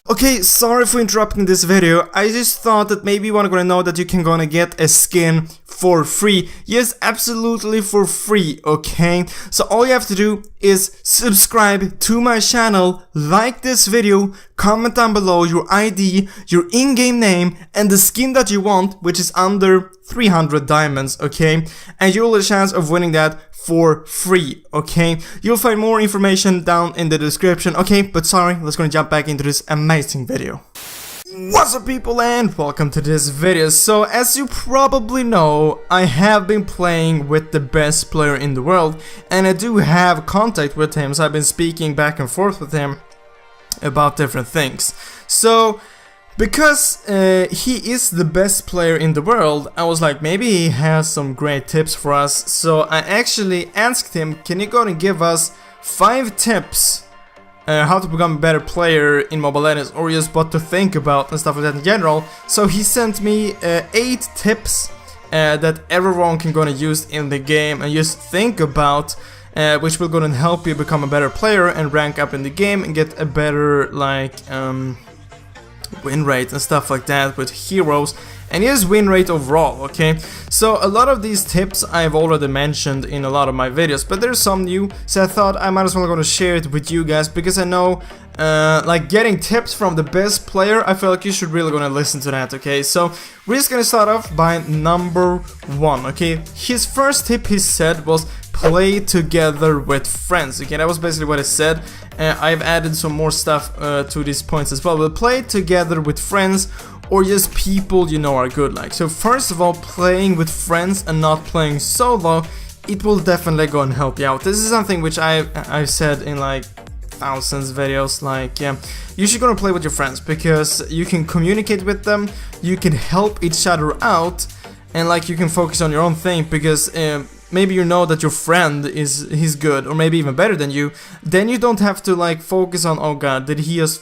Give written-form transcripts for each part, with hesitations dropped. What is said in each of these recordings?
Okay, sorry for interrupting this video. I just thought that maybe you wanna know that you can gonna get a skin for free. Yes, absolutely for free, okay? So all you have to do is subscribe to my channel, like this video, comment down below your ID, your in-game name, and the skin that you want, which is under 300 diamonds, okay? And you'll have a chance of winning that for free, okay? You'll find more information down in the description, okay? But sorry, let's gonna jump back into this amazing video. What's up, people, and welcome to this video. So as you probably know, I have been playing with the best player in the world, and I do have contact with him, so I've been speaking back and forth with him about different things. So because he is the best player in the world, I was like, maybe he has some great tips for us. So I actually asked him, can you go and give us 5 tips how to become a better player in Mobile Legends, or just what to think about and stuff like that in general. So he sent me 8 tips that everyone can gonna use in the game and just think about, which will gonna help you become a better player and rank up in the game and get a better win rate and stuff like that with heroes, and his win rate overall, okay? So a lot of these tips I've already mentioned in a lot of my videos, but there's some new, so I thought I might as well gonna share it with you guys, because I know like getting tips from the best player, I feel like you should really gonna listen to that, okay? So we're just gonna start off by number 1, okay? His first tip, he said, was play together with friends, okay? That was basically what he said. I've added some more stuff to these points as well, but play together with friends or just people you know are good. Like, so first of all, playing with friends and not playing solo, it will definitely go and help you out. This is something which I've said in like thousands of videos, like, yeah, you should gonna play with your friends, because you can communicate with them, you can help each other out, and like you can focus on your own thing, because maybe you know that your friend he's good, or maybe even better than you, then you don't have to like focus on, oh god, did he just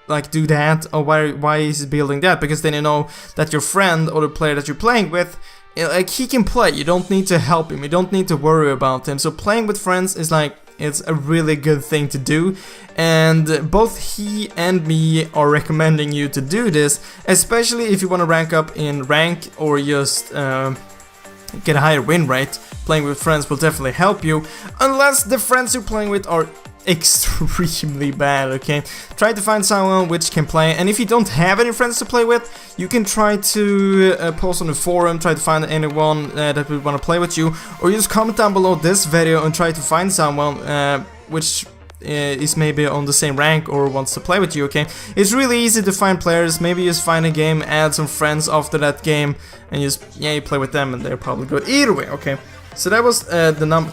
like do that, or why is he building that, because then you know that your friend or the player that you're playing with, like, he can play, you don't need to help him, you don't need to worry about him. So playing with friends is like, it's a really good thing to do, and both he and me are recommending you to do this, especially if you want to rank up in rank or just get a higher win rate. Playing with friends will definitely help you, unless the friends you're playing with are extremely bad, okay? Try to find someone which can play, and if you don't have any friends to play with, you can try to post on the forum, try to find anyone that would want to play with you, or just comment down below this video and try to find someone which is maybe on the same rank or wants to play with you, okay? It's really easy to find players. Maybe just find a game, add some friends after that game, and just, yeah, you play with them and they're probably good either way, okay? So that was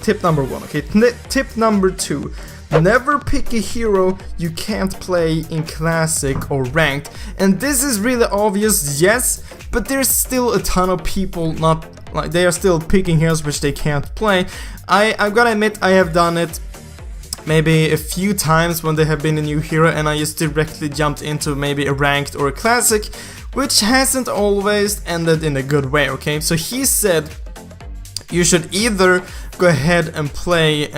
tip number 1, okay? Tip number 2, never pick a hero you can't play in classic or ranked. And this is really obvious, yes, but there's still a ton of people they are still picking heroes which they can't play. I'm gonna admit I have done it maybe a few times when there have been a new hero, and I just directly jumped into maybe a ranked or a classic, which hasn't always ended in a good way, okay? So he said you should either go ahead and play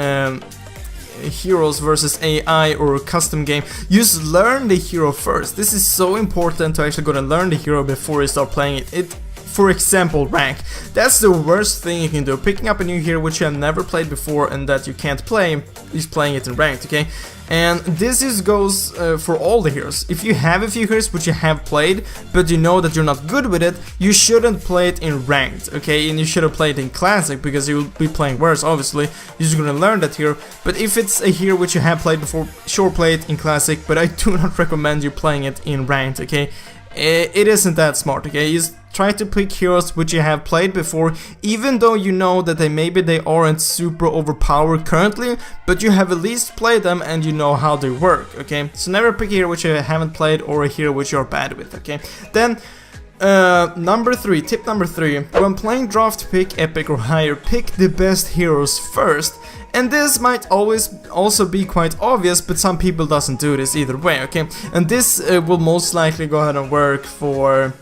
heroes versus AI or a custom game. Just learn the hero first. This is so important to actually go and learn the hero before you start playing it. For example, rank. That's the worst thing you can do. Picking up a new hero which you have never played before and that you can't play, is playing it in ranked, okay? And this just goes for all the heroes. If you have a few heroes which you have played, but you know that you're not good with it, you shouldn't play it in ranked, okay? And you shouldn't play it in classic, because you'll be playing worse, obviously. You're just gonna learn that hero. But if it's a hero which you have played before, sure, play it in classic, but I do not recommend you playing it in ranked, okay? It isn't that smart, okay? Just try to pick heroes which you have played before, even though you know that maybe they aren't super overpowered currently, but you have at least played them and you know how they work, okay? So never pick a hero which you haven't played or a hero which you're bad with, okay? Then number 3, tip number 3, when playing draft pick, epic or higher, pick the best heroes first. And this might always also be quite obvious, but some people doesn't do this either way, okay? And this will most likely go ahead and work for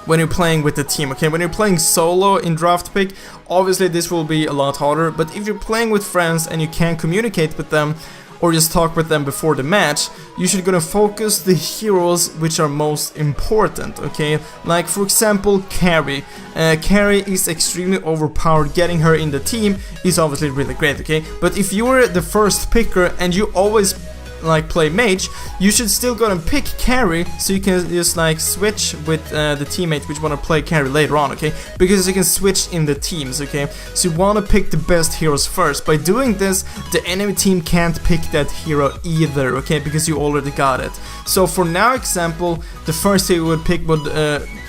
when you're playing with the team, okay? When you're playing solo in draft pick, obviously this will be a lot harder, but if you're playing with friends and you can communicate with them, or just talk with them before the match, you should gonna focus the heroes which are most important, okay? Like for example, Carrie. Carrie is extremely overpowered. Getting her in the team is obviously really great, okay? But if you're the first picker and you always like play mage, you should still go and pick carry, so you can just like switch with the teammate which want to play carry later on, okay? Because you can switch in the teams, okay? So you want to pick the best heroes first. By doing this, the enemy team can't pick that hero either, okay? Because you already got it. So for now example, the first hero you would pick would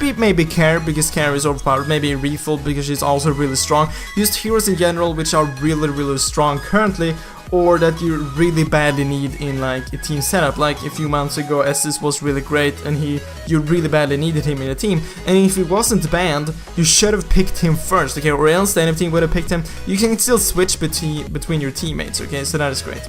be maybe Carrie, because Carrie is overpowered, maybe Refill because she's also really strong. Just heroes in general which are really strong currently, or that you really badly need in like a team setup. Like a few months ago, Estus was really great and you really badly needed him in a team, and if he wasn't banned, you should have picked him first, okay? Or else the enemy team would have picked him. You can still switch between your teammates, okay? So that is great.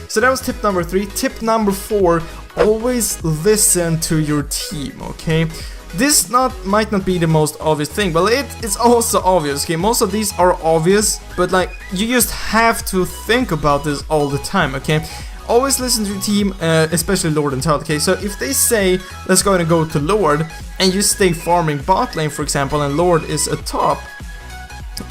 So that was tip number 3. Tip number 4, always listen to your team, okay? This might not be the most obvious thing, but it's also obvious, okay? Most of these are obvious, but like, you just have to think about this all the time, okay? Always listen to your team, especially Lord and Turtle, okay? So if they say, let's go and go to Lord, and you stay farming bot lane, for example, and Lord is a top,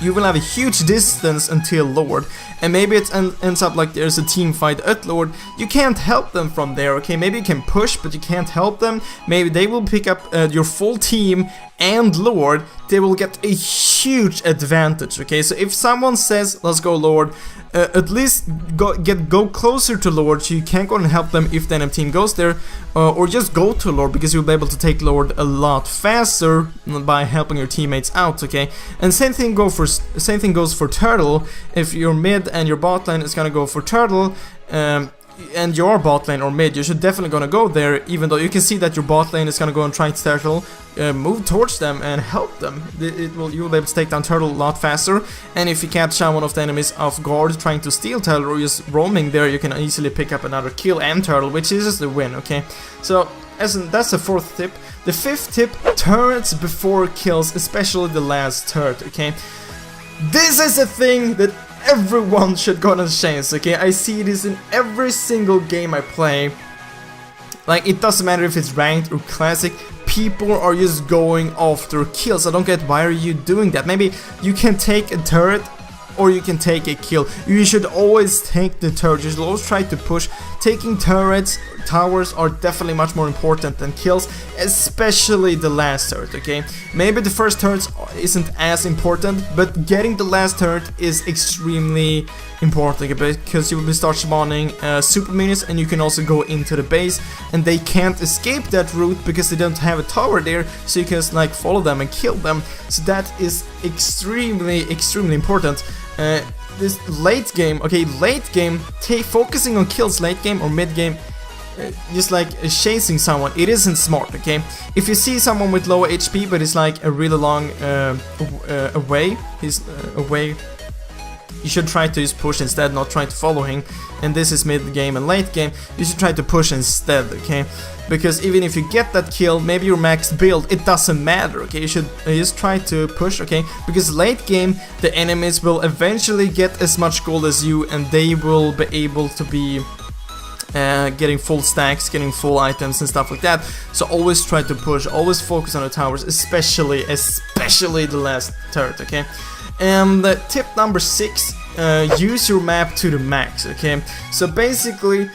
you will have a huge distance until Lord, and maybe it ends up like there's a team fight at Lord. You can't help them from there, okay? Maybe you can push, but you can't help them. Maybe they will pick up your full team and Lord. They will get a huge advantage, okay? So if someone says, let's go Lord, at least go closer to Lord, so you can't go and help them if the enemy team goes there, or just go to Lord, because you'll be able to take Lord a lot faster by helping your teammates out, okay? And same thing goes for Turtle. If you're mid and your bot lane is gonna go for Turtle, and your bot lane or mid, you should definitely gonna go there, even though you can see that your bot lane is gonna go and try to Turtle, move towards them and help them. You will be able to take down Turtle a lot faster, and if you catch one of the enemies off guard trying to steal Turtle or just roaming there, you can easily pick up another kill and Turtle, which is the win, okay? So that's the 4th tip. The 5th tip, turrets before kills, especially the last turret, okay? This is a thing that everyone should go on a chance, okay? I see this in every single game I play. Like, it doesn't matter if it's ranked or classic, people are just going after kills. I don't get, why are you doing that? Maybe you can take a turret or you can take a kill. You should always take the turret. You should always try to push. Taking turrets, towers are definitely much more important than kills, especially the last turret, okay? Maybe the first turret isn't as important, but getting the last turret is extremely important, okay? Because you will start spawning super minions, and you can also go into the base, and they can't escape that route because they don't have a tower there, so you can just like follow them and kill them. So that is extremely important. This late game, okay, late game, focusing on kills late game or mid game, just like chasing someone, it isn't smart, okay? If you see someone with low HP but it's like a really long away, you should try to just push instead, not try to follow him. And this is mid game and late game, you should try to push instead, okay? Because even if you get that kill, maybe your max build, it doesn't matter, okay? You should just try to push, okay? Because late game, the enemies will eventually get as much gold as you, and they will be able to be getting full stacks, getting full items and stuff like that. So always try to push, always focus on the towers, especially the last turret, okay? And tip number 6, use your map to the max, okay? So basically,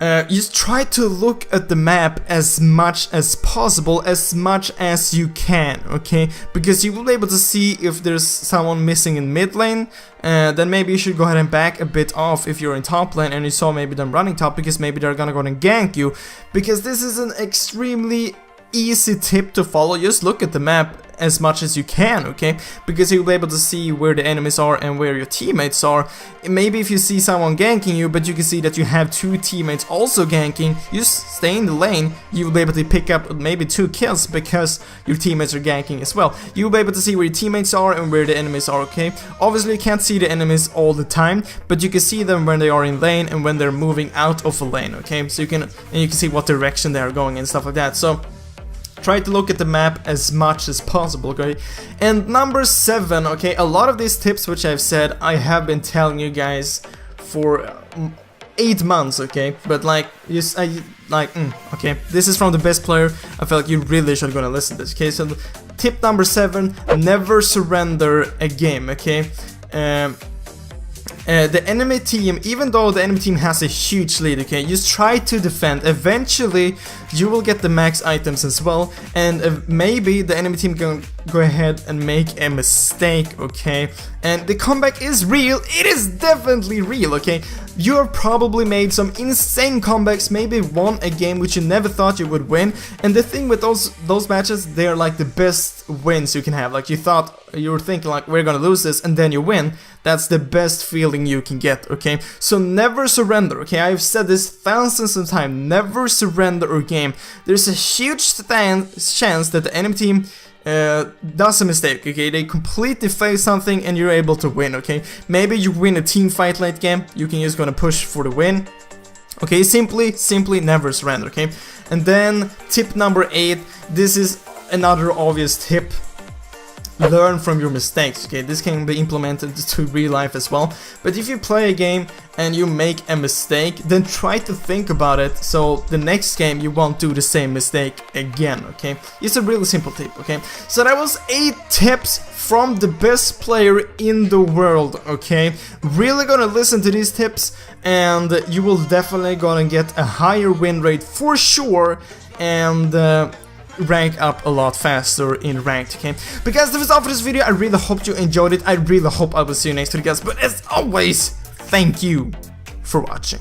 just try to look at the map as much as possible, as much as you can, okay? Because you will be able to see if there's someone missing in mid lane, then maybe you should go ahead and back a bit off if you're in top lane and you saw maybe them running top, because maybe they're gonna go and gank you. Because this is an extremely easy tip to follow. Just look at the map as much as you can, okay? Because you'll be able to see where the enemies are and where your teammates are. Maybe if you see someone ganking you, but you can see that you have 2 teammates also ganking, you just stay in the lane, you'll be able to pick up maybe 2 kills because your teammates are ganking as well. You'll be able to see where your teammates are and where the enemies are, okay? Obviously you can't see the enemies all the time, but you can see them when they are in lane and when they're moving out of a lane, okay? So you can see what direction they are going and stuff like that. So try to look at the map as much as possible, okay? And number 7, okay, a lot of these tips which I've said, I have been telling you guys for 8 months, okay? But like, okay, this is from the best player. I felt like you really should gonna listen to this, okay? So tip number 7, never surrender a game, okay? The enemy team, even though the enemy team has a huge lead, okay, just try to defend. Eventually, you will get the max items as well, and maybe the enemy team can go ahead and make a mistake, okay? And the comeback is real. It is definitely real, okay? You have probably made some insane comebacks, maybe won a game which you never thought you would win. And the thing with those matches, they're like the best wins you can have. Like you were thinking like, we're gonna lose this, and then you win. That's the best feeling you can get, okay? So never surrender, okay? I've said this thousands of times. Never surrender a game. There's a huge chance that the enemy team does a mistake, okay? They completely fail something and you're able to win, okay? Maybe you win a team fight late game, you can just gonna push for the win. Okay, simply never surrender, okay? And then tip number 8, this is another obvious tip. Learn from your mistakes, okay? This can be implemented to real life as well. But if you play a game and you make a mistake, then try to think about it so the next game you won't do the same mistake again, okay? It's a really simple tip, okay? So that was 8 tips from the best player in the world, okay? Really gonna listen to these tips and you will definitely gonna get a higher win rate for sure, and rank up a lot faster in ranked, okay? But guys, that was all for this video. I really hope you enjoyed it. I really hope I will see you next video, guys. But as always, thank you for watching.